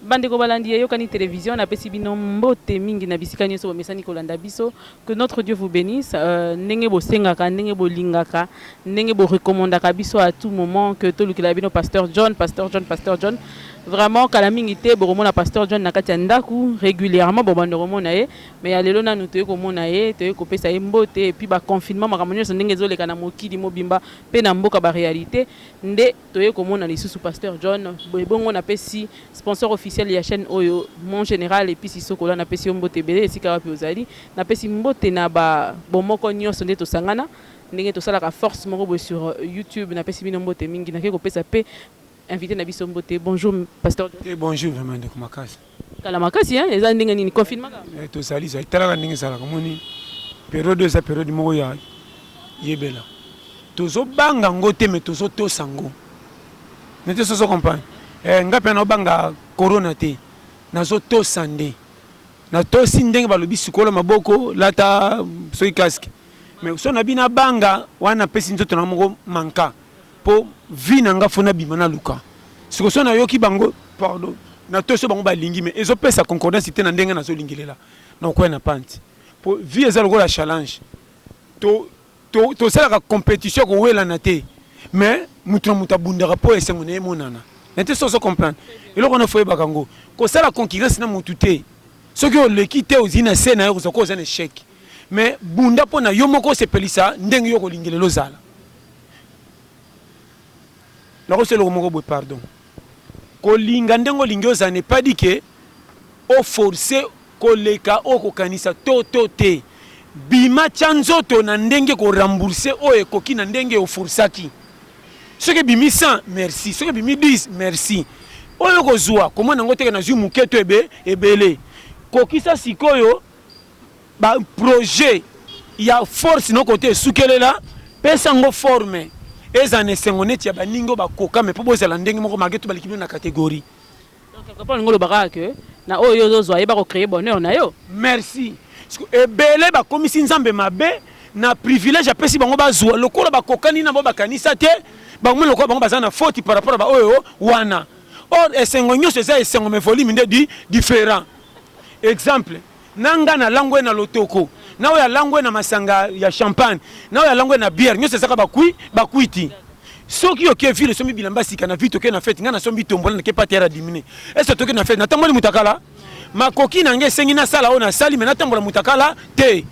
Bande ko balandi yo kani télévision na pesi bino mbote mingi na bisika nyoso bomesani kolanda biso que notre Dieu vous bénisse ndenge bo sengaka ndenge bo lingaka ndenge bo recommandaka biso à tout moment que to lukila bino pasteur John vraiment kala mingi te bo komona pasteur John na kati ya ndaku régulièrement bo bando komona ye mais ya lelo nanu to komona ye to ko pesa ye mbote et puis ba confinement makambo nyoso ndenge ezoleka na mokili mobimba pe na mboka ba réalité nde to komona lisusu pasteur John bongo na pesi sponsor officiel ya chaîne Oyo mon général et puis Sisoko na pesi mbote belé esika wapi ozali na pesi mbote na ba bomoko nyonso nde to sangana ndenge to sala ka force moko sur YouTube na pesi bino mbote mingi na ko pesa pe invité na biso mbote. Bonjour pasteur. Et bonjour vraiment de Makasi. Kala makasi hein eza ndenge nini confinement ka to sali ça tala ndenge sala komoni période eza période moko ya yebela tozo banga ngote mais tozo to sango nete soso comprendre ngape na banga corona te nazo to sande na to sindenge balobi sikola maboko lata soki casque mais so na bina banga wana pesi nzoto na moko manka po vina nga fona bimana luka siko so na yoki bango pardon na to so bango balingi mais ezo pesa concordance te na ndenge na zo lingilela na ko na panti po vie eza lokola challenge to sala ka compétition ko wela na te mais mutu mutabundaka po esengo ne monana nete soso comprendre eloko na foye bakango ko sala concurrence na mutu te soki oleki te ozina sena yo ko za échec mais bunda po na yo moko sepelisa ndenge yo ko lingelelo zala na ko selo moko bo pardon ko linga ndengo lingyo za ne pas dit que o forcer ko leka o ko kanisa to te bima chanzoto na ndenge ko rembourser o ekoki na ndenge o forsaki soki bimi 100 merci soki bimi 10 merci oyo kozwa comment nango teke na zu muketo ebele kokisa sikoyo ba projet ya force no côté sukelela pesa ngo forme ezane sengoneti ya baningo bakoka mais po bozala ndenge moko mageto balikino na catégorie donc pas ngolo baka que na oyo zozwa yeba ko créer bonheur na yo merci ebele ba komisi nzambe mabe na privilège apesi bango bazwa lokola bakokani na bo bakanisa te bango lokola bango bazana faute par rapport à ba oyo wana or esengo nyonso eza esengo me volume nde différent exemple nanga na langwe na lotoko na oya langwe na masanga ya champagne na oya langwe na bière nyonso ezaka bakuiti soki yoke ville somi bilamba sika na vite oke na fête nga na sombi tombola na ke patera diminuer est-ce que na fête na tamboli mutakala makoki na nge sengi na sala ona sali mais na tambola mutakala te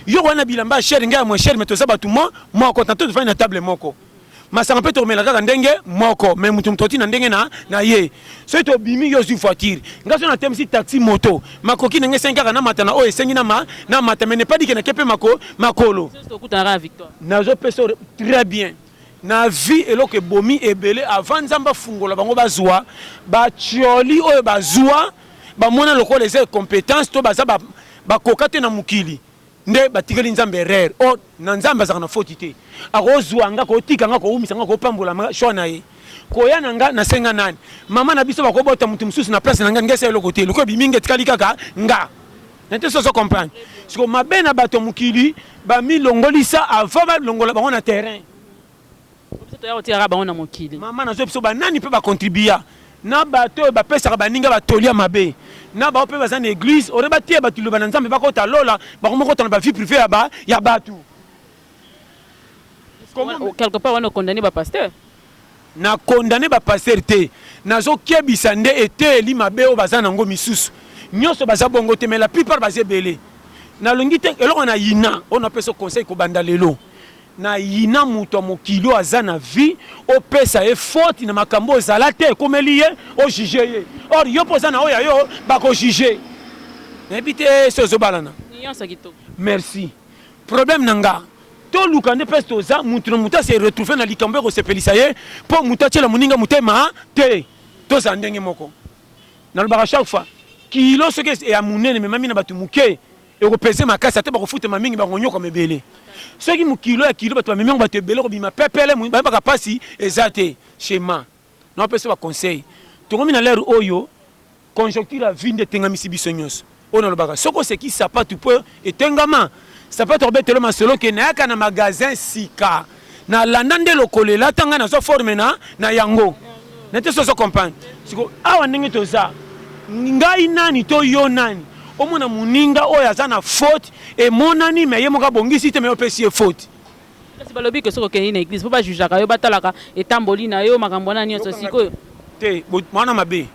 yo wana bilamba cher nga mo cher mais to saba tout moko tanto de faire na table moko masanga pe to mela kaka ndenge moko mais mutu mtoti na ndenge na ye so to bimi yo zu voiture ngaso na temsi taxi moto makoki na nge sengi kaka na matana o sengi na mata mais ne pas dit que na kepe makolo to kutana victoire na zo peso très bien na vie eloko bomi ebele avant nzamba fungola bango bazwa ba chioli oyo bazwa ba mona lokola les compétences to baza ba kokate na mukili nde batikeli nzambe erreur o na nzambe azaka na faute te akozwa nga ko tika nga ko umisa nga ko pambola shwa na ye ko ya nanga na senga nani mama na biso bakobota mutu mususu na place na nga ngese eloko te loko biminge tikali kaka nga nete soso comprendre siko mabe na bato mukili ba milongolisa avant ba longola bango na terrain mama na zo biso ba nani pe ba contribuer na bato ba pesa ba ninga ba tolia mabe na ba pe baza na église ore ba tie ba tuluba na nzambe ba kota lola ba komoko tona ba vie privée ya batu quelque part on condamné ba pasteur na condamné ba pasteur te nazo kebisa nde ete li mabe o baza nango misusu nyonso baza bongo te mais la plupart baza belé na longi te eloko na yina on appelle ce conseil ko banda lelo na yina muto mokilo azana vie o pesa e faute na makambo zala te komeli ye o juger ye or yo poza na oya yo ba ko juger nebite sozo balana merci problème nanga to lukande pesto za mutu muta se retrouver na likambo ko sepelisa ye po muta tela muninga mutema te to za ndenge moko na lobaka chaque fois kilo soke e amunene me mami na batu muke e ko pese makasa te ba ko futa mamingi ba ngonyoka mebele ceux qui kilo ya kilo bato bamemi bato ebele ko bima pepele ba baka pasi ezate schéma non pese ba conseil to ngomi na l'air oyo conjoncture a vinde tenga misibiso nyos ona lobaka soko se ki sapatu po etengama sapatu obete le masolo ke na yaka na magasin sika na landande lokolela tanga na zo forme na yango nete so comprendre siko awa ndenge toza ngai nani to yo nani omona muninga oyo aza na faute emonani me ye moko abongisi te me opesi ye faute kasi balobi ke soki okende na église mpo bajujaka yo batalaka etamboli na yo makambo wana nyonso sikoyo te mwana mabe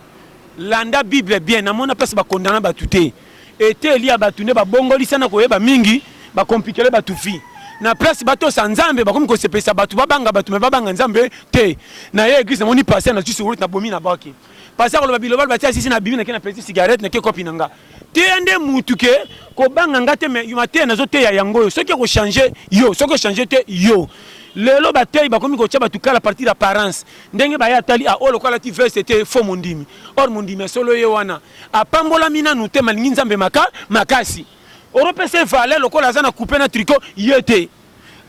landa bible bien namona mpasi bakondana bato te ete elia bato nde babongolisana koyeba mingi bakomplikele bato fi na place batosa nzambe bakomi kosepesa bato babanga bato me babanga nzambe te na ye église namoni paster na juste route na bomi na baki paster koloba bilobal batia sisi na bibi na ke na pesi cigarette na ke kopi na nga te nde mutu ke kobanga nga te me yuma te nazoteya yango oyo soki ekochange yo soki ochange te yo lelo bateyi bakomi kotia bato kala partir apparence ndenge baya atali oyo lokola ti verse te fo mondimi or mondimi solo ye wana apambolami nanu te malingi nzambe makasi oropesa valeur lokola aza na coupe na tricot ye te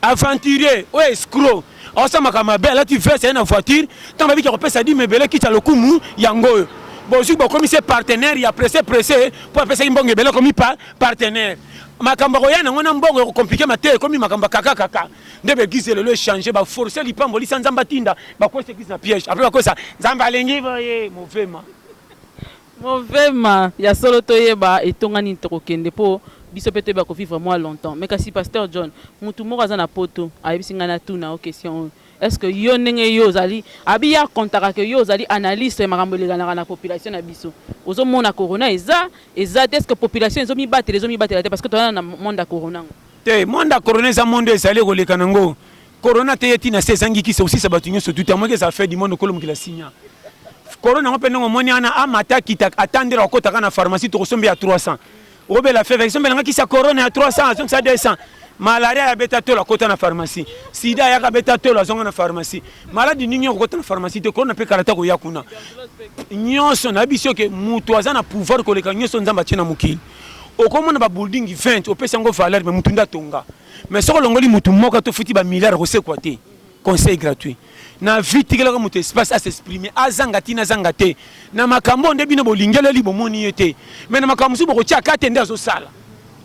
aventurier oyo escroc aosamaka mabe alati verse ye na voiture ntango babiki akopesa di mebele kitya lokumu yango oyo bozwi bokomi se partenaire ya presse mpo apesaki mbongo ebele komi partenaire makambo akoya nango na mbongo ekokomplike mate ekomi makambo kaka nde baeglise lelo echange baforce lipambo lisa nzambe atinda bakwesa eglise na piège apres bakwesa nzambe alengi boye movema ya solo toyeba etongani tokokende mpo biso pe toyeba kovivre moins longtemps mais kasi pasteur John mutu moko aza na poto ayebisi ngai na tuna o question est-ce que yo ndenge yo ozali abi ya kontaka ke yo ozali analyste makambo elekanaka na population na biso ozomona corona eza te est-ce que population ezomibatela te parce que toza na monde ya corona te monde ya corona eza monde ezali koleka nango corona te ye ntina se ezangikisa osisa bato nyonso tuti amoki eza fait du monde kolomokila sinya corona yango mpe ndenge omoni wana amata kita atandela okotaka na pharmacie tokosombe ya 300 obela fe vekisombelanga kisa corona ya 300 azongisa 200 malaria ya beta tolo akota na pharmacie sida yaka beta tolo azonga na pharmacie maladi ningi okota na pharmacie te corona mpe kalata koya kuna nyonso na biso ke mutu aza na pouvoir koleka nyonso nzambe atie na mokili okomona babuilding 20 opesi yango valeur me mutu nde atonga mais soko olongoli mutu moko tofuti bamilliard kosekwa te conseil gratuit na vie tikelaka moto espace à s'exprimer azanga tina azanga te na makambo nde bino bolingeleli bomoni ye te mais na makambo mosusu bokotia kate nde azosala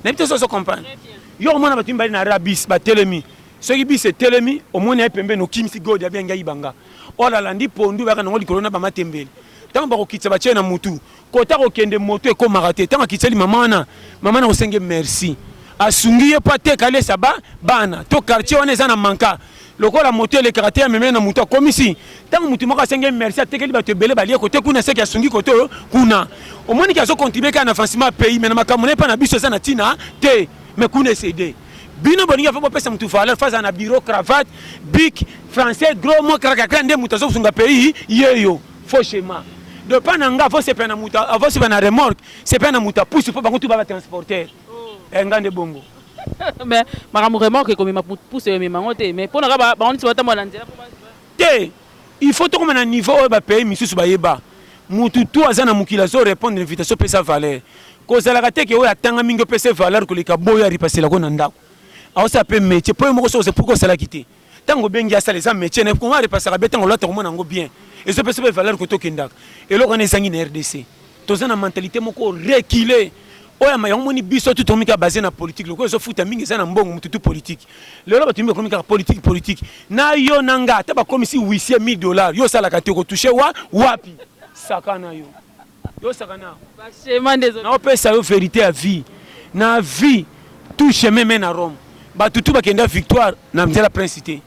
na bite soso comprendre yo omona bato mibali na rabis batelemi soki bis etelemi omoni ye pembeni okimisi godi abengi ayibanga olalandi pondu bayaka nango likolo na bamatembeli ntango bakokitisa batie na mutu kota kokende moto ekomaka te ntango akitseli mama wana kosenge merci asungi ye mpo ateka alesa bana to quartier wana eza na manka lokola moto elekaka te ameme na mutu akomisi ntango mutu moko asenge merci atekeli bato ebele balie kote kuna seki asungi kote oyo kuna omoniki azokontribue kaka na avancement ya pays me na makambo na ye mpa na biso eza na ntina te me kuna esede bino bolingi afa bopesa mutu valeur faza na bureau cravate bic français gros mo krakakra nde mutu azokusunga pays yeyo faux schéma de pa na nga avo sepe na mutu avo sepe na remorque sepe na mutu apusi mpo bango tu baba transporteur nga nde bongo mais makambo remorque ekomema pousse ememango te mais mpo naka bango neti batambola na nzela te il faut tokoma na niveau oyo bapays misusu bayeba mutu tu aza na mokili azorépondre invitation opesa valeur kozalaka te ke oyo atanga mingi opesa valeur koleka boyo aripaselako na ndako aosala mpe métier po yo moko sokoze pourkui osalaki te ntango obengi asala eza métier na kongo aripasaka be ntango olata komona yango bien ezopesa mpe valeur kotokendaka eloko wana ezangi na RDC toza na mentalité moko rekile oyo yango moni biso tu tomika basé na politique lokola ezofuta mingi eza na mbongo mutu tu politique lelo bato mingi bakomikaka politique na yo na nga ata bakomisi $800 000 yo osalaka te okotouche wapi saka na yo sakana naopesa yo vérité ya vie na vie tout chemin mène à Rome bato tu bakenda victoire na nzela prince te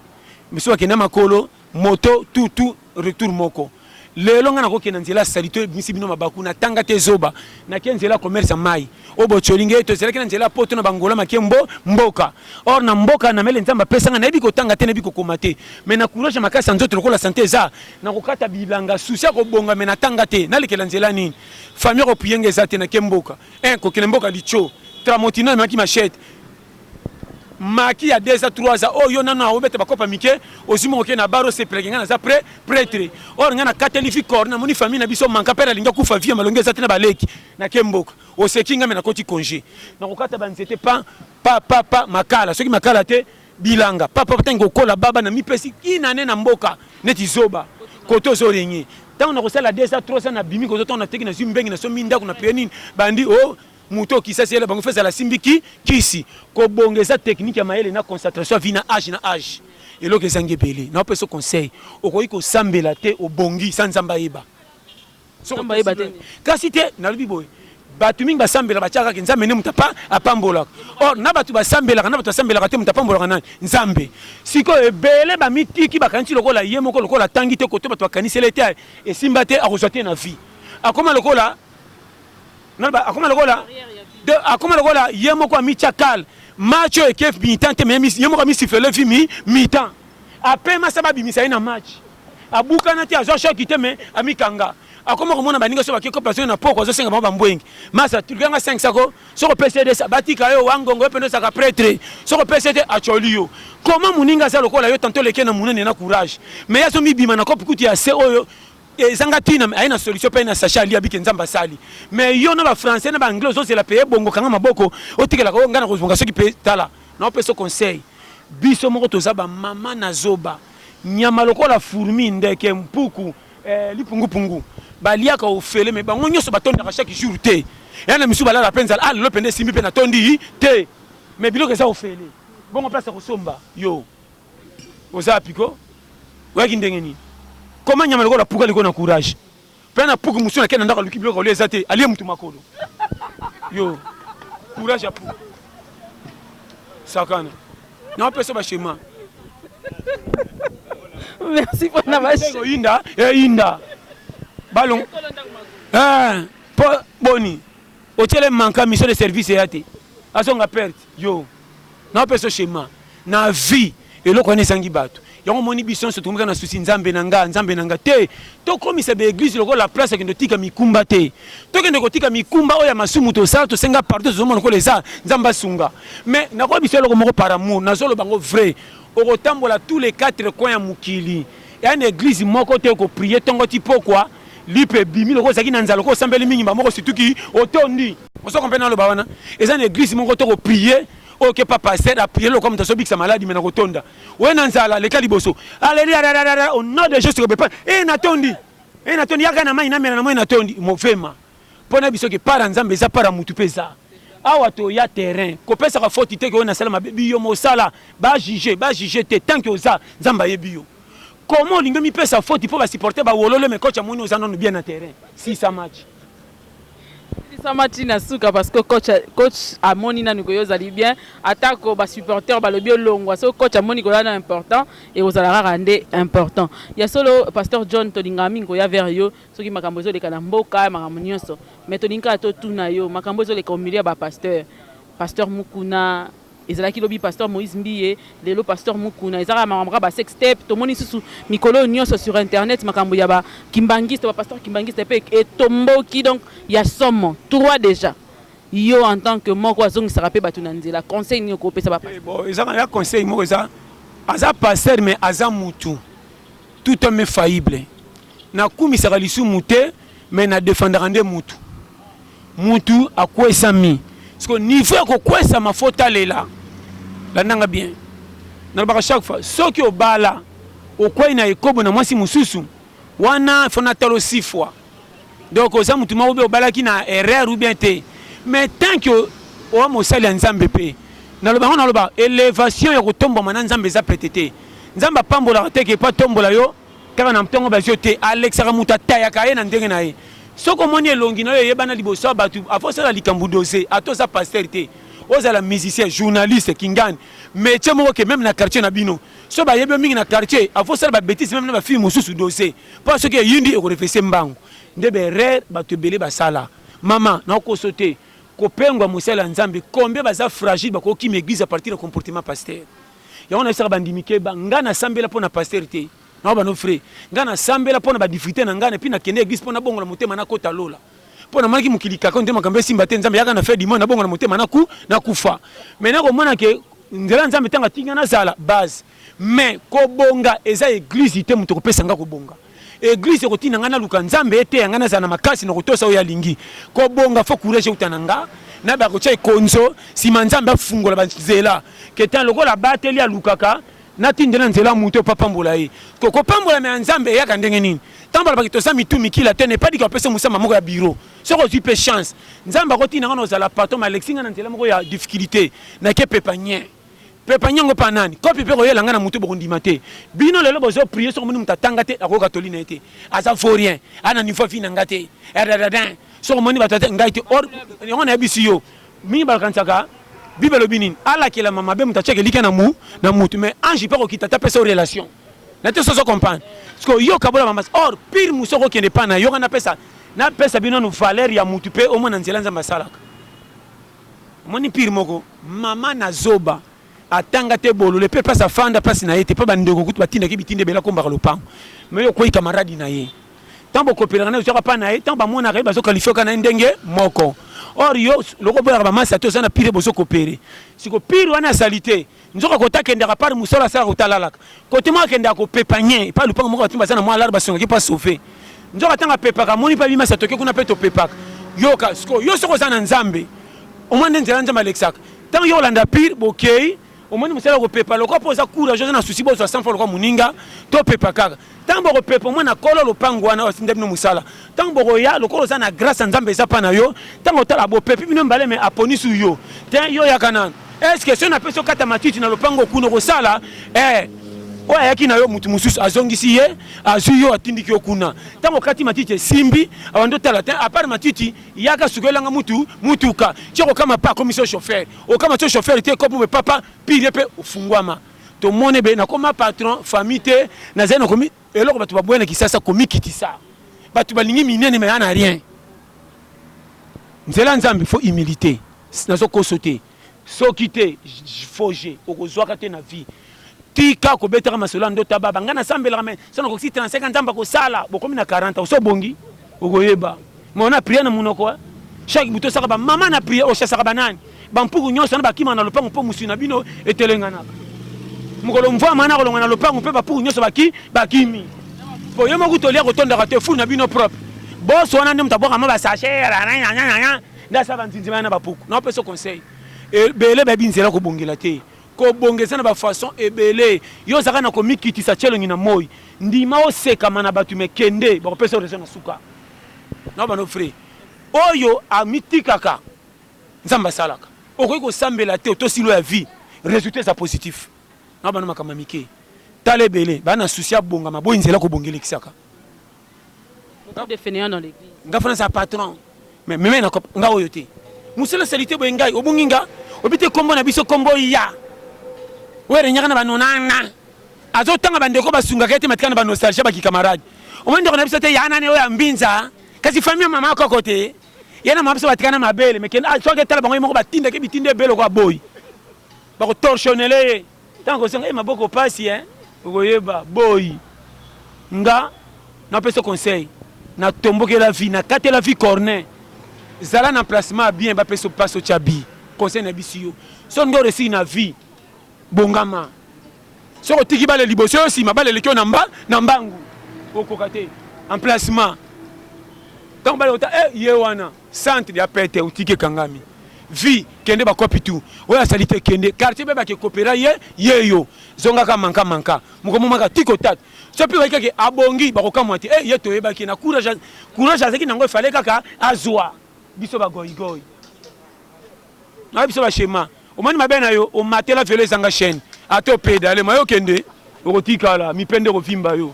miso bakenda makolo moto tout retour moko lelo nga nakokenda nzela salito ebimisi bino mabaku natanga te zoba nake nzela commerce mai obocholinge tozalaki na nzela poto na bangola make mboka or na mboka na mele nzamba pesanga nayebi kotanga te nayebi kokoma te me na courage makasi ya nzoto lokola sante eza nakokata bilanga susi ya kobonga me natanga te nalekela nzela nini famille kopuyenge eza te nake mboka kokende mboka licho tramontina maki machete maki ya 2 à 3 ans oyo nano aobeta bakopa mike osimo oke na baro se preke nga naza prêtre or nga na katelifi corps na moni famille na biso manka pere alinga kufa vie malongi eza te na baleki na kemboka oseki nga me nakoti congé nakokata banzete pa makala soki makala te bilanga papa ntango kokola baba na mipesi inane na mboka neti zoba koto ozorenye ntango nakosala 2 à 3 ans na bimi kozotona teki na zwi mbengi na so mindako na pe nini bandi muto kisasi ele bango feza la simbiki kisi ko bongeza technique ya mayele na concentration vina âge eloko ezangi ebele na opeso conseil okoki kosambela te obongi sa nzamba yeba kasi te nalobi boye bato mingi basambela batiaka nzambe ne mutapa apambolaka or na bato basambelaka na bato basambelaka te mutapambolaka nani nzambe sikoyo ebele bamitiki bakanisi lokola ye moko lokola tangi te kote bato bakanisele te esimba te akozwa te na vie akoma lokola ye moko amitya kale match oyo ekef mi-temps te ye moko amisiflele vi mi-temps apema sa babimisa ye na match abukana te azwa shoki te me amikanga akoma komona baninga so bakiko passion na poko azosenga bango bambwengi masa tulikanga 5 sako soko PCD batika yo wangongo pendo saka prêtre soko PCD acholi yo comment muninga za lokola yo tanto leke na munene na courage mais yaso mibima na kopi kuti ya se oyo ezanga tina aina solution pe na sacha ali abike nzamba sali mais yo na ba français na ba anglais zo c'est la payer bongo kanga maboko otikela ko ngana ko bonga soki pe tala na opeso conseil biso moko toza ba mama na zoba nyama lokola fourmi ndeke mpuku lipungu baliaka ofele me bango nyonso batondaka chaque jour te yana misu balala penza lelo pende simbi pe na tondi te mais biloko eza ofele bongo place kosomba yo oza piko waki ndenge nini comment nyama lokola puka liko na courage pe na puku musu na kena ndaka luki biloko leza te aliye mutu makolo yo courage ya puku sakana na pesa ba shema. Merci pour la vache. Inda. Ballon. Boni. Hôtel manque mission de service et até. Azonga perte. Yo. Na peso schéma. Na vie et lo connaît sangi bato. Yango moni bison se tumika na souci nzambe nanga te. To komisa be église loko la place que ndotika mikumba te. To ke ndotika mikumba oya masumu to sa to senga partout zo mona ko leza nzamba sunga. Mais na ko biso loko moko par amour na zolo bango vrai. Okotambola tous les 4 coins ya mukili. Ya une église moko te ko prier tongo ti pourquoi lipe bimi loko zaki na nzalo ko sambeli mingi ba moko situki otondi. On se comprend le bawana. Et ça une église moko te ko prier. Ok papa c'est à prier comme ta sobik sa maladie mais na kotonda. Ouais nanzala le kaliboso. Alléluia au nom de Jésus ko pas. Natondi yaka na mai na mena na moi natondi mofema. Pona biso ke para nzambe za para mutu pesa. Awa to ya terrain ko pesa ka faute te ko na sala mabebi yo mosala ba juger te tant que oza nzamba yebi yo. Comment lingo mi pesa faute pour ba supporter ba wololo mais coach amoni oza non bien na terrain. Si ça match. Ça matina suka parce que coach amoni na nukoyo zali bien attaque ba supporter ba lobio longwa so coach amoni ko na important et aux alara rende important ya solo pasteur John Tolingami ngo ya vers yo soki makambo zo le kana mboka makambo nyonso mais tolinga to tuna yo makambo zo le komilia ba pasteur Mukuna ezalaki lobi pasteur Moïse Mbiye lelo pasteur Mukuna ezaka makambo ba sextape to moni susu mikolo nyonso sur internet makambo ya ba kimbangiste ba pasteur kimbangiste pe et tomboki donc ya somme 3 déjà yo en tant que moko azong sarape batunanzela conseil ni ko pesa ba bon ezaka ya conseil moko eza aza pasteur mais aza mutu tout homme faillible na kumisaka lisu muté mais na défendre ande mutu akwesa mi parce que niveau ko kwesa mafota lela la nanga bien na ba chaque fois ce qui au bala au kwai na ekobo na mwasi mususu wana fona talo 6 fois donc oza mutu ma au bala ki na erreur ou bien te mais tant que o mo sali nzambe pe na lo ba élévation ya ko tomba mana nzambe za petete nzamba pambola te ke pas tombola yo kaka na mtongo bazio te Alexa muta taya kaye na ndenge na ye. Soko moni elongi na yo yebana liboso batu afosala likambu dosé atoza pasteur te ozala musicien journaliste kingani métier moko ke même na quartier na bino so ba yebe mingi na quartier afosala ba bêtise même na ba film mususu dosé parce que yindi eko refese mbangu ndebe rare batu belé basala mama na ko sauter ko pengwa musala nzambe combien baza fragile bako ki m'église à partir de comportement pasteur ya on a ça bandimike ba ngana sambela pona pasteur te na ba no frère ngana sambela pona ba difficulté na ngana puis na kende église pona bongo la motema na kota lola pona maki mukilika ko ndema kambe simba te nzambe yaka na fait dimona bongo la motema na kufa mais na ko mona ke nzela nzambe tanga tinga na sala base mais ko bonga eza église te muto ko pesa nga ko bonga église ko tina ngana luka nzambe ete ngana za na makasi na kotosa oya lingi ko bonga fo courage utananga na ba ko chai konzo si manzambe afungola banzela ketan lokola bateli ya lukaka natindela nzela muto papa mbola ye ko pambola me nzambe yaka ndenge nini tambala bakitosa mitu mikila te ne pas dit ko pesa musama moko ya bureau soko tu pe chance nzamba ko tina ngana za la patron Alexinga na nzela moko ya difficulté na ke pepanye pepa nyango pa nani ko pepe ko yela ngana mutu bokondima te bino lelo bozo prier so moni mutatanga te ako katolina ete aza forien ana niveau fina ngate eradadan so moni batata ngaite or on a bisiyo mi balkansaka bibelo binini ala kila mama be mutacheke lika na mutu mais ange pe ko kitata pesa relation na te so comprendre parce que yo kabola mama or pire musoko kende pana yo kana pesa bino no valeur ya mutu pe o mona nzela nzamba salaka moni pire moko mama na zoba atanga te bolo le pe pesa fanda pasi na yete pe bandeko kutu batinda ki bitinde bela komba lopango mais yo ko camarade na ye tambo kopelana na zo pa na ye tambo mona ka bazo qualifier kana ndenge moko or yo loko boya ba masa to sana pire bozo kopere siko pire wana salite nzoka kota kende ka par musola sa utalala kote mo kende ko pepanye pa lupango moko batimba sana mo alarba songa ki pa sauver nzoka tanga pepaka moni pa bima sa toke kuna pe to pepaka yo ka siko yo soko sana nzambe o mwana nzela nzamba alexaka tant yo landa pire bokei o moni musala ko pepa loko poza courage na souci bo 100 fois loko muninga to pepa kaka tant boko pepa mwana kolo lopango wana osinde bino musala tant boko ya loko za na grâce nzambe eza pa na yo tant otala bo pepi bino mbale me aponi su yo tant yo yakana est-ce que si on appelle ça kata matiti na lopango kuno ko sala o ayaki na yo mutu mususu azongisi ye azu yo atindiki yo kuna tango kati matiti simbi awando tala te à part matiti yaka sugelanga mutuka tiko kama pa commission chauffeur o kama to chauffeur te ko pour papa pire pe ufungwama to mone be na koma patron famille te na zeno komi eloko batu babwena kisasa komi kitisa batu balingi minene mais ana rien nzela nzambi faut humilité nazo kosote sokite foge okozwaka te na vie tika ko betaka masolo ndo tababa ngana sambela mais sono ko 35 nzamba ko sala bokomi na 40 oso bongi okoyeba mais on a prié na munoko chaque buto saka ba mama na prié o chasaka banani bampuku nyoso na bakima na lopango po musina bino etelengana mukolo mvwa mana ko longana lopango pe bapuku nyoso bakimi po yemo kutolia ko tonda ka te fu na bino propre boss wana ndem taboka mama sachera nya ndasa banzinzima na bapuku na peso conseil e bele ba binzela ko bongela te ko bongeza na ba façon ebele yo zaka na ko mikitisa chelo ngina moyi ndima oseka mana batu mekende ba pesa rezo na suka na ba no frère oyo amitikaka nzamba salaka okoyi ko sambela te to silo ya vie résultat ça positif na ba no makama mike tale belé ba na souci bonga maboyi nzela ko bongela kisaka beaucoup de fainéants dans l'église nga fana sa patron mais même na nga oyo te musela salité bo ngai obunginga obite kombo na biso kombo ya were nyaka na banonana azotanga bandeko basunga kete matikana ba nostalgie ba ki camarade omende ko na biso te yana ne oya mbinza kasi famille mama ko kote yana mabiso batikana mabele mekena soke tala bango moko batinda ke bitinde belo ko boy ba ko torchonner tango senga maboko pasi okoyeba boy nga na peso conseil na tomboke la vie na kate la vie corner zala na placement bien ba peso passo chabi conseil na bisio son ndo resi na vie bongama soko tiki bale liboso si mabale lekio na mbangu okokate emplacement tant bale ota ye wana centre ya pete utike kangami vie kende ba kopi tu oya salite kende quartier beba ke coopéra yo zonga ka manka mukomo maka tiko tat so pi wake ke abongi ba kokamwa te ye to yeba ke na courage azaki nango fallait kaka azwa biso ba goy na biso ba schéma o mani mabena yo o matela velo ezanga chaîne ato pédale mayo kende okotika la mipende ko vimba yo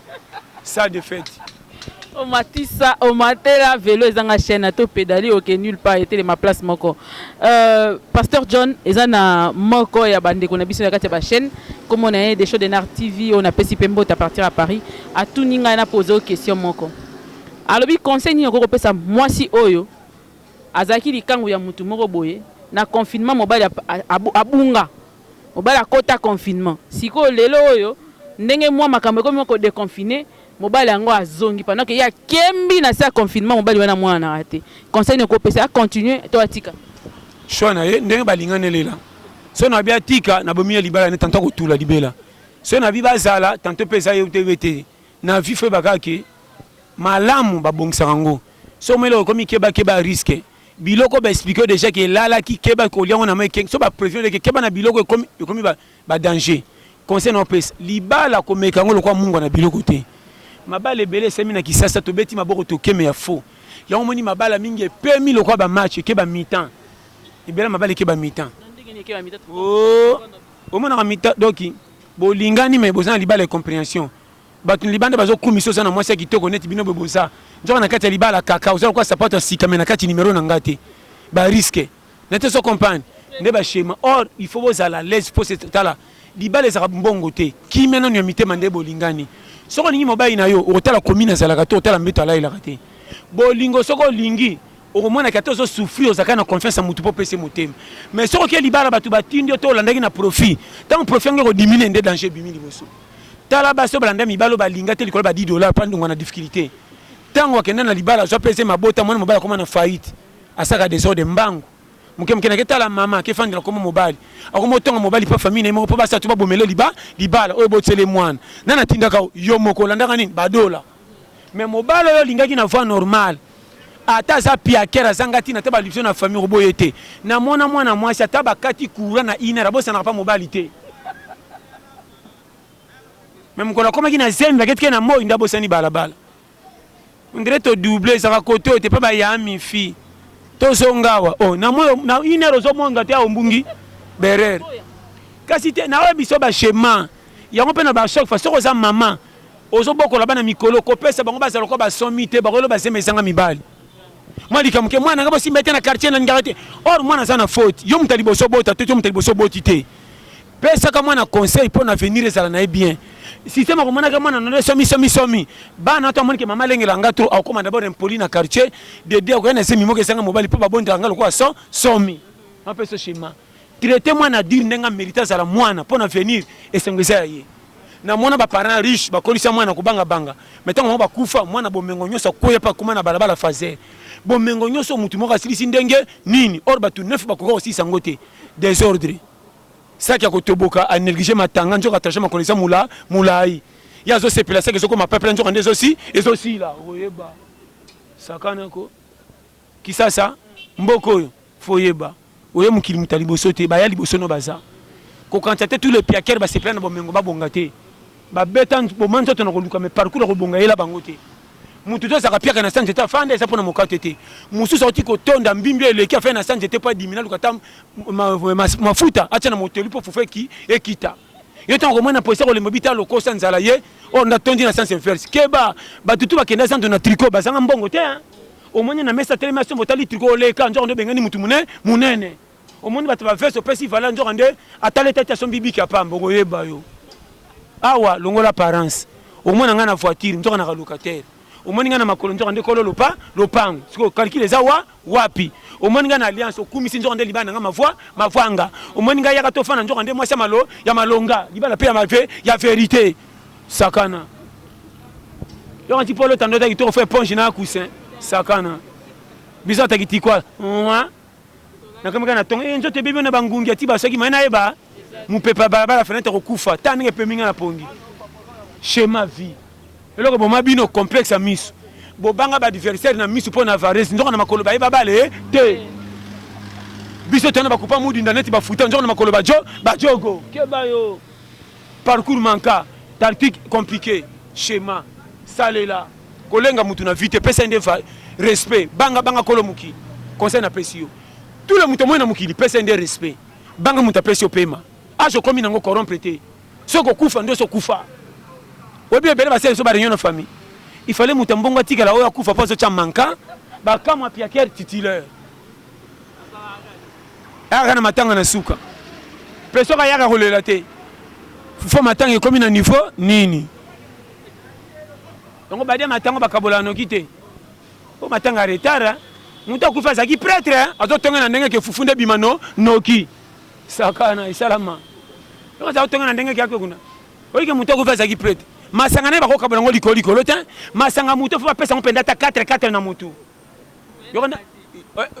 ça de fait o matisa o matela velo ezanga chaîne ato pédale ok nulle part était ma place moko pasteur John ezana moko ya bandeko na biso ya kati ba chaîne comme on a des shows de Nart TV on a pesi pembo à partir à Paris a tout ninga na poser aux questions moko alobi conseil ni ko pesa mwasi oyo azaki likangu ya mutu moko boye na confinement mobile abunga mobile akota confinement siko lelo oyo ndenge mwa makambo ko moko déconfiné mobile yango azongi pendant que ya kembi na sa confinement mobile wana mwana na raté conseil ne ko pesa continuer to atika shona ye ndenge balingane lela so na bia tika na bomi libala ne tanto ko tula libela so na bi bazala tanto pesa ye utevete na vi fe bakake malamu babongisa ngo so melo ko mi keba risque biloko ba expliquer déjà que là qui keba ko liango na meke so ba prévenir que keba na biloko komi ba danger conseil no pesa libala ko meka ngo lokwa mungu na biloko te mabala ebele semi na kisasa to beti maboko to keme ya faux yango moni mabala mingi epemi lokwa ba match keba mi-temps ebele mabala keba mi-temps oh omona mita doki bolingani mais bozana libala compréhension bato libanda bazo kumiso sana mwasi kitoko neti bino boboza nzoka na kati ya libala kaka ozala kwa sapato sika mais na kati numéro na ngate ba risque nete so comprendre nde ba schéma or il faut bozala l'aise faut se tala libala ezaka mbongo te ki mena no mitema nde bolingani soko lingi mobali na yo otala commune azalaka to otala mbeto alailaka te bolingo soko lingi okomona kata ozo souffrir ozaka na confiance ya mutu po pese motema mais soko ke libala bato batindi to olandaki na profit tant profit ngeko diminuer nde danger bimi liboso tala baso balanda mibalo balinga te likolo ba $10 pa ndongo na difficulté tango akenda na libala zo pese mabota mwana mobali akoma na faillite asaka désordre mbangu muke na ketala mama ke fandela komo mobali akoma tonga mobali pa famille mo po basa to ba bomelo libala oyo botsele mwana nana tindaka yo moko landaka nini badola mais mobali yo lingaki na voie normale ata za piakera zangati na taba lipso na famille roboye te na mwana mwana mwasi ata bakati kura na inera bosa na pa mobali te même ko la koma kina zemba ketke na mo ndabo sani balabala ndire to doubler za koto te pa ba ya mi fi to zongawa oh na mo na inera zo monga te ombungi berer kasi te na biso ba schéma yango pe na ba choc fa soko za mama ozo bokola bana mikolo ko pesa bango bazalo ko ba somi te bakolo ba semesanga mibali mwali kamuke mwana ngabo simbete na quartier na ngarate or mwana sana faute yo mutalibo so bota te yo mutalibo so boti te pesa ka mwana conseil pour l'avenir ezala na bien système ko mwana ka mwana no somi bana to monike mama lengela ngato akoma d'abord impoli na quartier de dia ko na semi moke sanga mobali po babonda ngalo ko somi un peu ce schéma traiter mwana dire ndenga mérite zala mwana pour l'avenir esengeza ye na mwana ba parents riche ba kolisa mwana ko banga metango ba kufa mwana bomengo nyosa koya pa kuma na balabala fazer bomengo nyoso mutu moko asilisi ndenge nini or batu neuf bakoko aussi sangote désordre ça qui a kotoboka a négliger matanga njoka attacher makonisa mulai ya zo se placer que zo comme peuple njoka ndezo aussi et aussi là oyeba sakana ko kisasa mboko foyeba oye mukili mutaliboso te ba ya liboso no baza ko cantater tous les piaquers ba se plaindre bomengo ba bongate ba betan bo manzo to na ko luka mais parcours ko bonga yela bangote mutu to saka piaka na sanje ta fanda esa pona mokate te musu sorti ko tonda mbimbi eleki afin na sanje te pa dimina lukata mafuta acha na moteli po fufe ki ekita yo tango mona posa ko le mobita loko sanzala ye on na tondi na sens inverse keba batutu bakenda santo na tricot bazanga mbongo te omoni na mesa télévision botali tricot leka njo ndo bengani mutu munene omoni batu ba verse pesi vala njo ande atale tete son bibi ka pambo go yeba yo awa longola parents omona ngana voiture njo na locataire omoni ngana makolo njo ande kolo lopango siko calcule za wapi omoni ngana alliance okumisi njo ande libana nga mavwanga omoni nga yaka tofana njo ande mwasa ya malonga libana pe ya vérité sakana yo anti polo tando ta kitoko fait ponge na coussin sakana biso ta kitikwa na kama kana tonga njo te bibi na bangungi ati basoki maina eba mupepa baba fenêtre okufa tandenge pe minga na pongi schéma vie eloko boma bino complexe misu bobanga ba adversaire na misu pona varese ndoka na makolo ba bale te biso tena bakupa mudi ndaneti bafuta ndoka na makolo ba jogo keba yo parcours manka tactique compliqué schéma salela kolenga mutu na vite pesa inde respect banga kolo muki conseil na pesio tout le mutu mona mukili pesa inde respect banga mutu pesio pema ajo komi nango corrompre te soko kufa ndo so kufa obi bele basé so ba réunion de famille il fallait mutambongo tika la oya kufa poso cha manka ba kama piaker titulaire ara na matanga na suka peso ka yaka kolela te fo matanga komi na niveau nini donc ba dia matanga bakabola no kite o matanga retard muta kufa zaki prêtre azotonga na ndenge ke fufunde bimano noki sakana isalama donc za otonga na ndenge ke akuna oike muta kufa zaki prêtre masanga ne bakoka bolongo likolo te masanga muto fo pesa mpenda ta 4 na mutu yona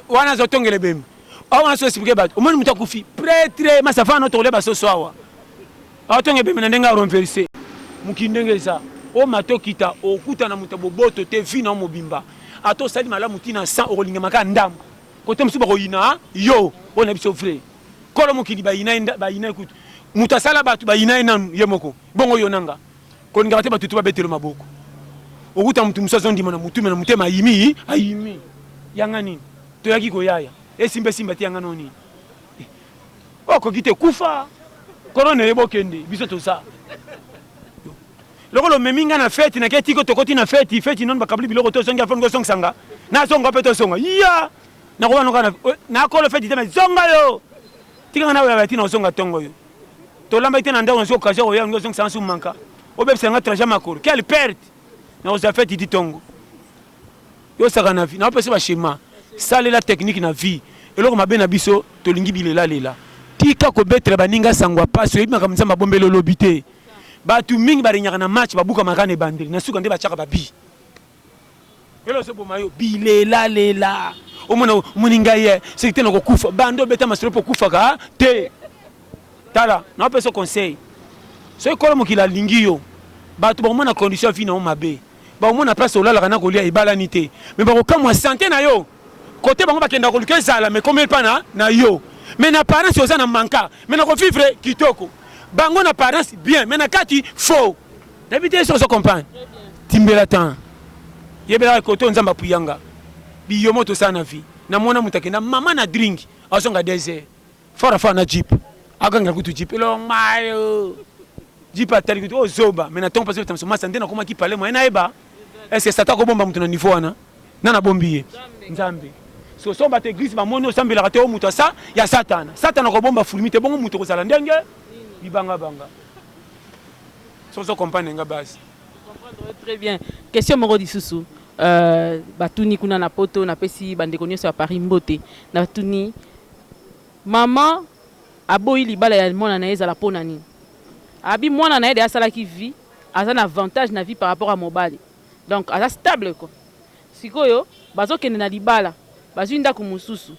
wana zo tongele bem awana so expliquer ba omoni muto kufi prêtre masafa no tole ba so swawa atonge bem na ndenga renverser mukindenge za o mato kita okuta na muto boboto te vina mobimba ato sali mala mutina 100 olinga maka ndam kote msuba ko ina yo ona biso frère kolo mukili ba ina kutu mutasala batu ba ina nanu yemoko bongo yonanga ko ngate batutu ba betelo maboko okuta mutu musazo ndima na mutu na mutema ayimi yanga nini to yaki ko yaya esimbe simba ti yanga noni oko kite kufa corona yebokende biso to ça lokolo meminga na fête na keti ko tokoti na fête non bakabli biloko to songa fongo sanga na songa pe to songa ya na ko wana na ko le fête teme zonga yo tika na wa tina songa tongo yo to lamba ite na ndao nso okasion oya ngo songa sansu manka obebisa nga trajet makoro quelle perte na oza fête dit tongo yo saka na vie na pese ba schéma sale la technique na vie eloko mabe na biso to lingi bilela lela tika ko betre baninga sangwa paso yebi makamza mabombelo lobité batu mingi barinyaka na match babuka makane bandeli na suka nde bachaka babi elo so bomayo bilela lela omona muninga ye sekite na kokufa bando beta masoro po kufa ka te tala na pese conseil so ikolo mokila lingi yo batu bomona condition vie na o mabe ba omona place olala kana kolia ibalani te mais ba kokamwa santé na yo côté bango bakenda koluka zala mais comme pana na yo mais na parents oza na manka mais na ko vivre kitoko bango na parents bien mais na kati faux d'habiter sur ce comprendre timbela temps yebela côté nzamba puyanga biyomo to sana vie na mona mutakenda mama na drink azonga désert fora na jeep aganga kutu jeep lo mayo jeep atali kutu ozoba mais na ton parce que tamso masande na koma ki parler moi na eba est-ce que ça ta ko bomba mutu na niveau wana na bombiye nzambe so so bate église ba mono sambela kate o mutu sa ya satana ko bomba fulmite bongo mutu ko sala ndenge bibanga banga so comprendre nga base comprendre très bien question moko disusu batuni kuna na poto na pesi bandeko nyonso ya Paris mbote na batuni mama aboyi libala ya mwana na ezala pona nini abi mwana na ede asalaki vie aza na avantage na vie par rapport à mobali donc aza stable quoi sikoyo bazokende na libala bazwi ndako mosusu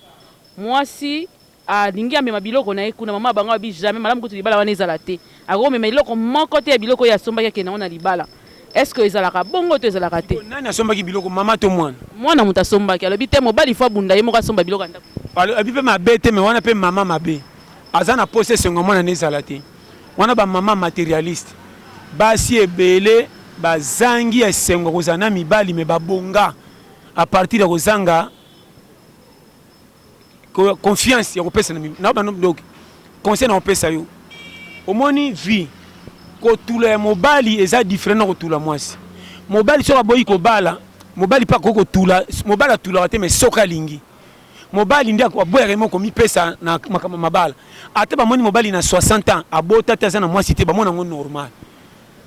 mwasi alingi amema biloko na ye kuna mama bango abi jamais malamu kutu libala wana ezala te akomema biloko moko te ya biloko oyo asombaki akende na libala est-ce que ezalaka bongo to ezalaka te nani asombaki biloko mama to mwana moto asombaki alobi te mobali fo abunda ye moko asomba biloko ya ndako abi mpe mabe te me wana mpe mama mabe aza na pose esengo mwana na ezala te wana bamama matérialiste basi ebele bazangi esengo kozala na mibali me babonga à partir ya kozanga confiance ya kopesa na bano donc conseil na kopesa yo omoni vie kotula ya mobali eza différent na kotula mwasi mobali soka boyi kobala mobali pa koko tula mobali atula te mais soka lingi mobali ndia aboya moko mipesa na makama mabala ate bamoni mobali na 60 ans abota te na mwasi te bamona ngo normal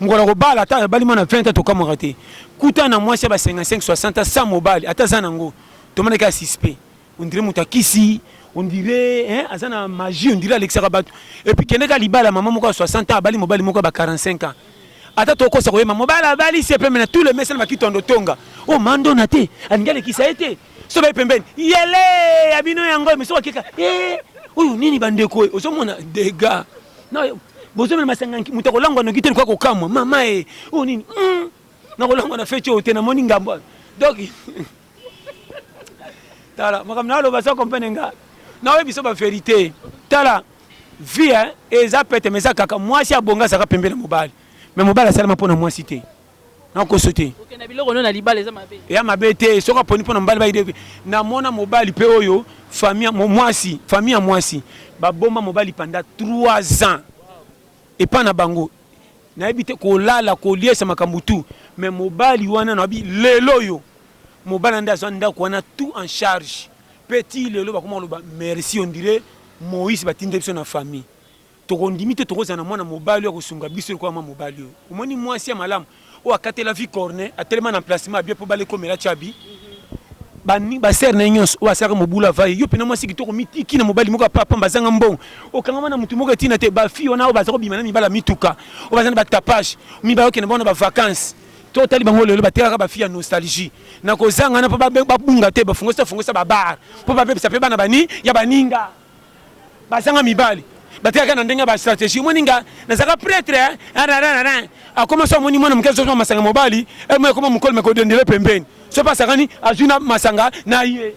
ngola kobala ata bali mana 20 ans tokamaka te kuta na mwasi ba 55 60 ans sa mobali ata za nango tomona ka suspect on dirait mutakisi on dirait azana magie on dirait Alexa Rabat et puis keneka libala maman moko 60 ans bali mobali moko ba 45 ans ata to kosa koyema mobali bali c'est pe maintenant tous les messages makitondo tonga oh mando na te alingale kisa ete so ba pembeni yele abino yango mais so kika oyo nini bandeko ozomona dega na bozo mena masanganki mutako lango no kiteni kwa kokamwa mama oh nini na kolango na fecho te na moni ngambo donc tala makamna lo basa comprendre nga na we biso ba vérité tala vie eza pete meza kaka mwasi abonga saka pembele mobali mais mobali salama pona mwasi te na ko sauter OK na biloko na libala eza mabe ya mabe te soka poni pona mobali ba ide na mona mobali pe oyo famille ya mwasi ba bomba mobali pendant 3 ans et pas na bango na ebite ko lala ko liesa makambutu mais mobali wana na bi lelo yo mobali nda zo nda ko na tout en charge petit lelo ba comment loba merci on dirait Moïse batinde biso na famille to kondimite to kozana mwana mobali ko sunga biso ko mama mobali yo omoni mwasi ya malamu o akatela vie corner atelema na emplacement bien po bale komela chabi bani ba ser na nyos o asaka mobula vai yo pena mwasi kitoko mitiki na mobali moko papa mbazanga mbongo o kangama na mutu moko tina te ba fi ona o bazako bimana mibala mituka o bazana ba tapage mibala okene bona ba vacances to tali bango lelo bateka ba fi ya nostalgie na kozanga na pa ba bunga te ba fungosa ba bar po ba bebisa pe bana bani ya baninga bazanga mibali bateka na ndenga ba stratégie moninga na zaka prêtre a commencé moni mwana mkezo so masanga mobali e mo koma mukol meko dendele pembeni so pas sakani azuna masanga na ye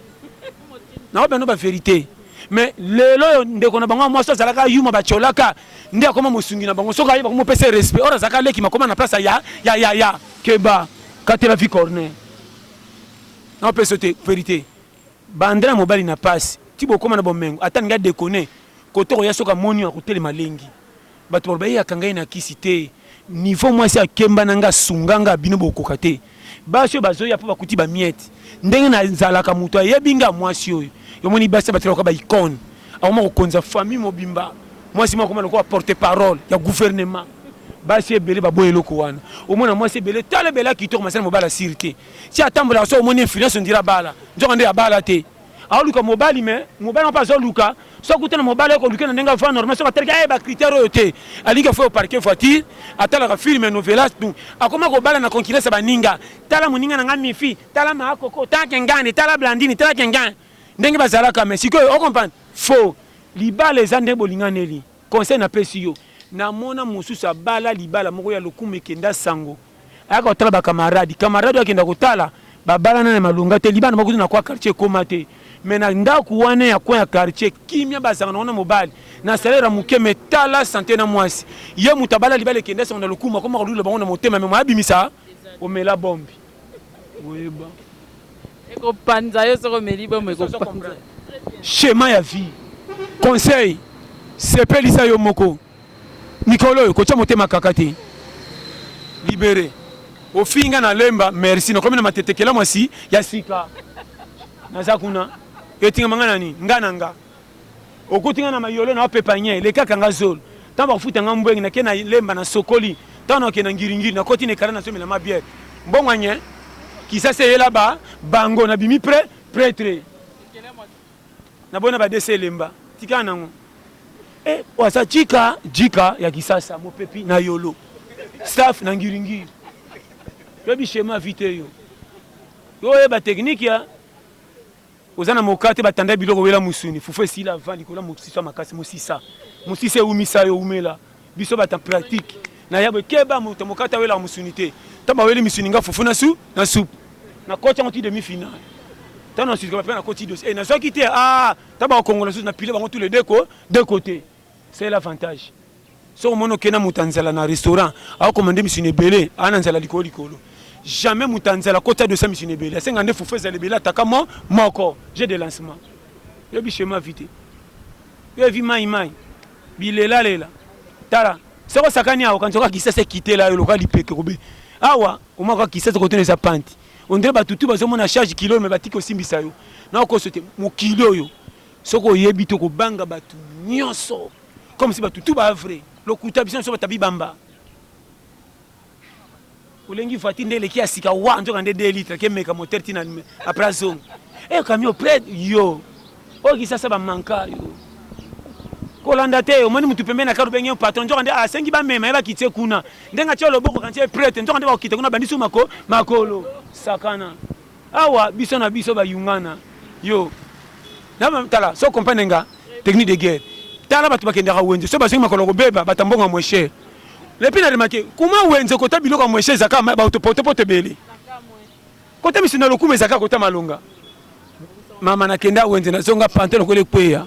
na obeno ba vérité mais lelo ndeko na bango mo so zalaka yuma ba cholaka ndia koma musungi na bango so ka yiba ko mo pese respect ora zaka leki makoma na place ya keba katela vie corner na pese te vérité bandra mobali na passe tibo koma na bomengo atani ga déconner koto ya soka moni ya kotele malengi bato bayaka ngai na kisi te niveau mwasi akemba nanga sunganga bino bokoka te basi oyo bazoya mpo bakuti bamiete ndenge nazalaka moto ayebi nga mwasi oyo yomoni basi batalaka baicone akoma kokonza famille mobimba mwasi moko akoma lokola porte parole ya gouvernement basi ebele baboya eloko wana omona mwasi ebele tala ebele akitoko masana mobali asiri te si atambolaka so omoni influence ondira bala nzoka nde ya bala te aoluka mobali me mobali mpo azoluka so kutana mobali okoluka na ndenge ava normal so batalaki ayeba critère oyo te alingi afo parquet voiture atalaka filme novelas tu akoma kobala na concurrence baninga tala moninga na nga mifi tala maakoko tala kengane tala blandine tala kengane ndenge bazalaka me sikoyo okomprendre faux libala eza nde bolinganeli conseil napesi yo namona mosusu abala libala moko ya lokumu ekenda sango ayaka kotala bakamaradi kamaradi akenda kotala babalana na malunga te libana bakuti na kwa quartier ekoma te me na ndako wana ya kwa ya quartier kimia bazanga na mobali na salaire moke me tala santé na mwasi ye moto abala libala ekenda sango na lokumu akoma kolula bango na motema me moyabimisa omela bombi oyeba ekopanza yo soko omeli bombi ekopanza schéma ya vie conseil sepelisa yo moko mikolo oyo kotya motema kaka te libéré ofinga na lemba merci nakomi na matetekela mwasi ya sika naza kuna etinga manga nani nga na nga okutinga na mayolo na opepanye lekaka nga zolo ntango bakufuta nga mbwengi nake na lemba na sokoli ntango nake na ngiringiri nakoti na ekala na somela mabiere mbongwanye kisasa eyela bango na bimi prêtre nabona badese lemba tika nango wasa jika ya kisasa mopepi na yolo staff na ngiringiri yobi schéma vite yo oyeba technique ya ozana mokate batanda biloko wela musuni fufu esila avant likola mosisa makasi mosisa eumisa yo umela biso bata pratique na yabo keba moto mokate wela musuni te taba weli misuni nga fufu na soupe na coach en demi finale tano sur ka na coach dos et na so kité taba kongola sous na pile bango tous les deux côtés c'est l'avantage so mono kena mutanzala na restaurant a commander misuni belé ananzala likolo jamais mutanzala kota de ça misuni belé 52 fufu ezali belé atakamo moko j'ai des lancements yo bi schéma vite yo vi mai bilela lela tala soko sakani awo quand soka kisasa quitter là le local ipeke robe awa omaka kisasa kote neza panti on dirait batutu bazomona charge kilo mais batiki osimbisa yo na okosote mo kilo yo soko yebi to ko banga batu nyonso comme si batutu ba vrai lokuta biso so batabi bamba olengi fati ndele ki asika wa nzoka nde 2 litres ke meka moteur tina après zone camion près yo oki sasa ba manka yo kolanda te omoni mutu pembe na karu bengé patron nzoka nde asengi ba mema eba kitie kuna ndenga tio loboko kantie prêtre nzoka nde ba okite kuna bandisu makolo sakana awa biso na biso ba yungana yo na tala so comprendre nga technique de guerre tala batu bakendaka wenze so basengi makolo kobeba batambonga moins cher lepi na remarqué comment wenze kota biloko moins cher zaka ba autopote belé kota misina lokume zaka kota malonga mama na kenda wenze na zonga pantelo kole kweya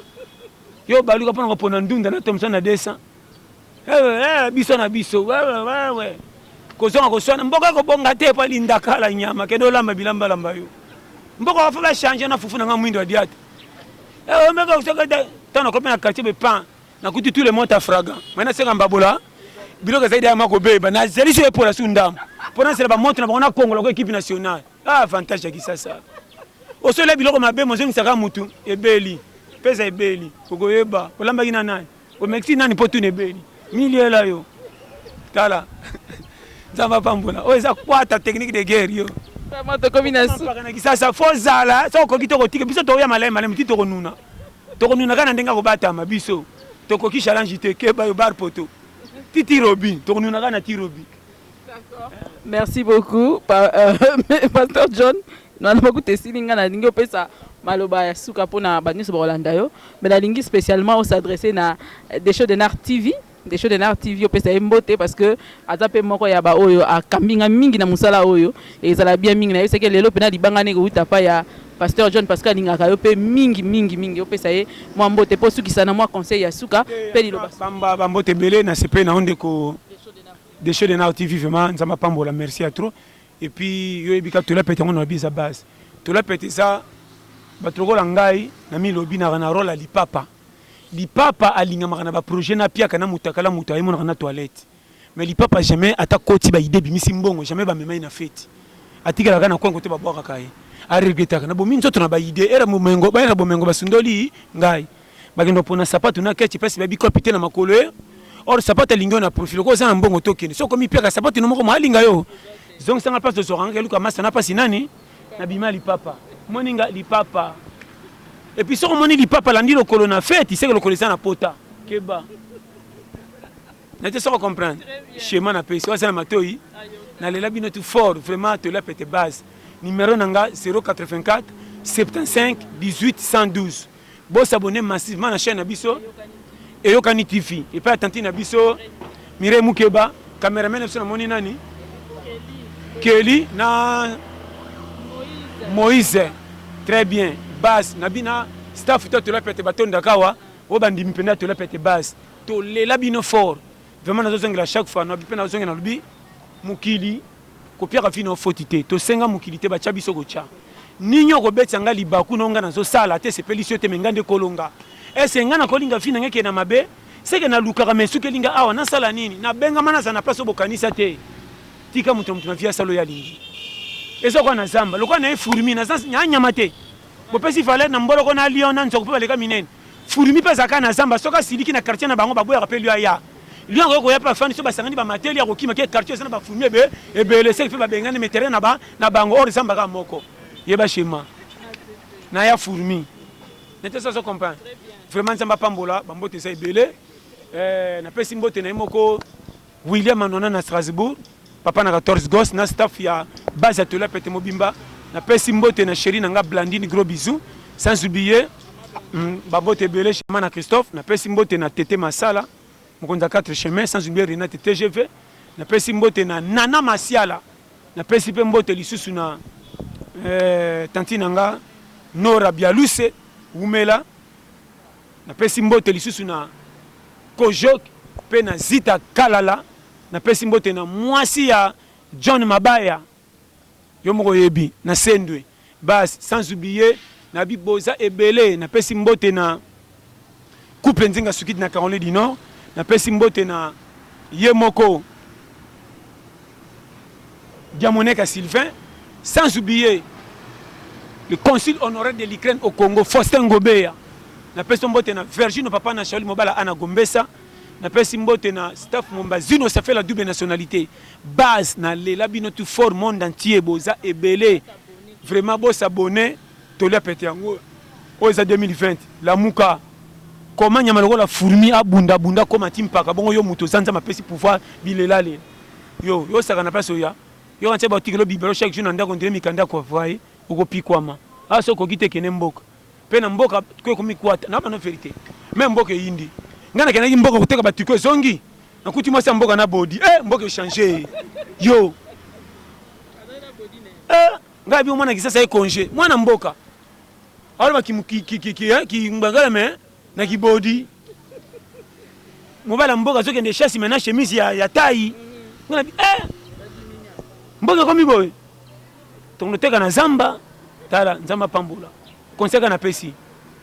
yo baluka pona kopona ndunda na tomsa na 200 biso na biso wewe kozonga koswana mboka ko bonga te pa linda kala nyama kedo lamba bilamba lamba yo mboka wafa ba changer na fufu na nga mwindo adiate meka kusoka tana kopena quartier be pan na kuti tout le monde afraga mana senga mbabola biloko zaidi ya mako beba na zelisho epo la sundam pona sela ba montre na bana Congo la équipe nationale avantage ya kisasa osole biloko mabe mozengi saka mutu ebeli pesa ebeli kokoyeba olamba kina nani o Mexique nani potu nebeli miliela yo tala zamba pambola o eza kwata technique de guerre yo vraiment to combinaison pakana kisasa fozala so ko kitoko tike biso to ya malema mti to konuna kana ndenga ko batama biso to ko ki challenge te keba yo bar poto titi robi to konuna kana ti robi. D'accord, merci beaucoup Pasteur John. Na beaucoup tesilinga na lingi opesa maloba ya suka pona baniso bolanda yo mais na lingi spécialement on s'adresser na des shows de Nart TV opesa mbote parce que azape moko ya ba oyo akambinga mingi na musala oyo ezala bien mingi na yo seke lelo pena libanga ne ko utapa ya Pasteur John parce que alingaka yo pe mingi opesa ye mwa mbote po sukisa na mwa conseil ya suka pe liloba bamba mbote belé na sepe na onde ko des shows de Nart TV vraiment nzamba pambola merci à trop. Et puis yo ebika to la pété on a bisa base to la pété ça batoko la ngai na mi lobi na rôle ali papa lipapa alingamaka na baprojet na piaka na mutakala mutu ayemonaka na toilette mais lipapa jamais ata koti baide bimisi mbongo jamais bamemai na feti atikalaka na kwango te babwakaka ye aregretaka na bomi nzoto na baide era bomengo basundoli ngai bakendo mpona sapatu na kechi pesi babikopi te na makolo ye or sapatu alingi na profil ko oza na mbongo tokende so komi piaka sapatu no moko maalinga yo zongisanga place tozwakanga keluka masa na pasi nani na bima lipapa moninga lipapa et puis soko moni lipapa landi lokolo na fete iseke lokolo eza na pota keba nete soko comprendre schéma na pesi waza na matoi nalela bino tout fort vraiment tolia pete base numéro nanga 084 75 18 112 bosabone massivement na chaîne na biso eyokani TV et pas attentif na biso Mire Mukeba cameraman biso na moni nani Kelly na Moïse très bien base nabina staff to tolia pete batonda kawa obandi mpenda tolia pete base tolela bino fort vraiment nazozongela chaque fois na bipena nazongela lubi mukili kopiaka fino fotité to senga mukili te bacha biso kocha ninyo kobetsa nga libaku nonga nazosala te sepeli sio te mengande kolonga esenga na kolinga fina ngeke na mabe seke na lukaka mesuke linga awa na sala nini na benga mana za na place obokanisa te tika mutu na via salo ya lingi eso kwa na zamba lokwa na furmi na zansi nyama te bopesi fale na mbolo ko na lion na nzoko pe baleka minene furmi pesa kana zamba soka siliki na quartier na bango baboya rappel ya lion ko ya pa fani so basangani ba mateli ya kokima ke quartier sana ba furmi ebe le seke ba bengane metere na bango or zamba ka moko yeba shema na ya furmi nete ça se comprend vraiment zamba pambola bambote sa ebele na pesi mbote na moko William Anona na Strasbourg papa na 14 gosses na staff ya base ya tola pete mobimba na pesi mbote na chérie nanga Blandine gros bisous sans oublier babote ebele shema na Christophe na pesi mbote na Tete Masala mokonza 4 chemins sans oublier Renate TGV na pesi mbote na Nana Masiala na pesi pe mbote lisusu na tanti nanga Nora Bialuse Umela na pesi mbote lisusu na Kojok pe na Zita Kalala na pesi mbote na mwasi ya John Mabaya yo moko yebi na Sendwe bas sans oublier na Biboza ebele na pesi mbote na couple nzinga sukidi na Caroline du Nord na pesi mbote na Yemoko Diamoneka Sylvain sans oublier le consul honoraire de l'Ukraine au Congo Faustin Ngobeya na pesi mbote na Virginie papa na Shaoli Mobala Ana Gombesa na pesi mbote na staff Mombazino ça fait la double nationalité base na lela bino tout fort monde entier boza ebele vraiment beau s'abonner tolia pete yango oza 2020 la muka comment nyama lokola fourmi abunda bunda comme timpaka bongo yo muto zanza mapesi pouvoir bilela le yo saka na place oya yo antia ba tikelo bibelo chaque jour ndako ndire mikanda ko voyer oko pikwama aso ko kite kene mboka pe na mboka ko komikwata na ba no vérité même mboka yindi ngana kena mboka kuteka batiko zongi nakuti mwasa mboka na body mboka changer yo ngabi mwana kisasa congé mwana mboka alors ki mbangala me na ki body mobala mboka zoke de chasse maintenant chemise ya taille ngana mboka komi boy tonoteka na zamba tala nzamba pambola konseka na pesi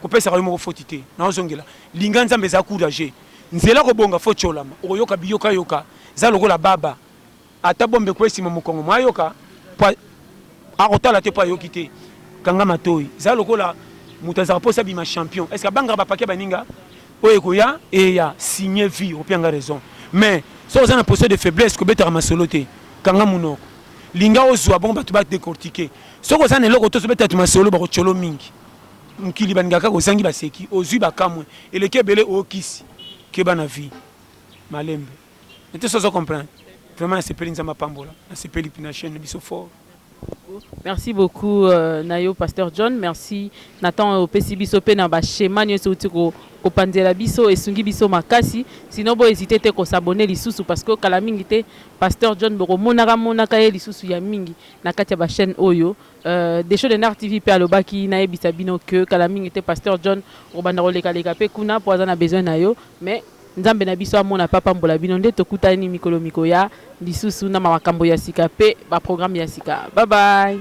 kopesa ka moko fotité na ozongela linga nzambe za courage nzela ko bonga focholama oyoka biyoka yoka za lokola baba ata bombe kwesi mokongo mayoka pa akotala te pa yokite kanga matoi za lokola mutaza posa bima champion est-ce que banga ba paquet baninga oyekoya ya signer vie opianga raison mais so za na posture de faiblesse ko betara masolote kanga munoko linga ozwa bon batu ba décortiquer so ko za ne loko to so betatu masolo ba ko cholo mingi mukili baningaka kozangi baseki ozwi bakamwe eleke bele okisi keba na vie malembe nete sozo comprendre vraiment c'est peli nzamba pambola c'est peli na chaîne biso fort. Merci beaucoup Nayo Pasteur John, merci Nathan au Pesibiso pe na ba schéma nyonso utiko opanzela biso esungi biso makasi sinon bo hésiter te ko s'abonner lisusu parce que kala mingi te Pasteur John boko monaka ye lisusu ya mingi na kati ya ba chaîne oyo des choses de Nart TV pe alobaki na yebisa bino que kala mingi te Pasteur John obanda koleka pe kuna po azana besoin na yo mais nzambe na biso amona papa mbola bino nde tokutani mikolo mikoya lisusu na makambo ya sika pe ba programme ya sika. Bye bye.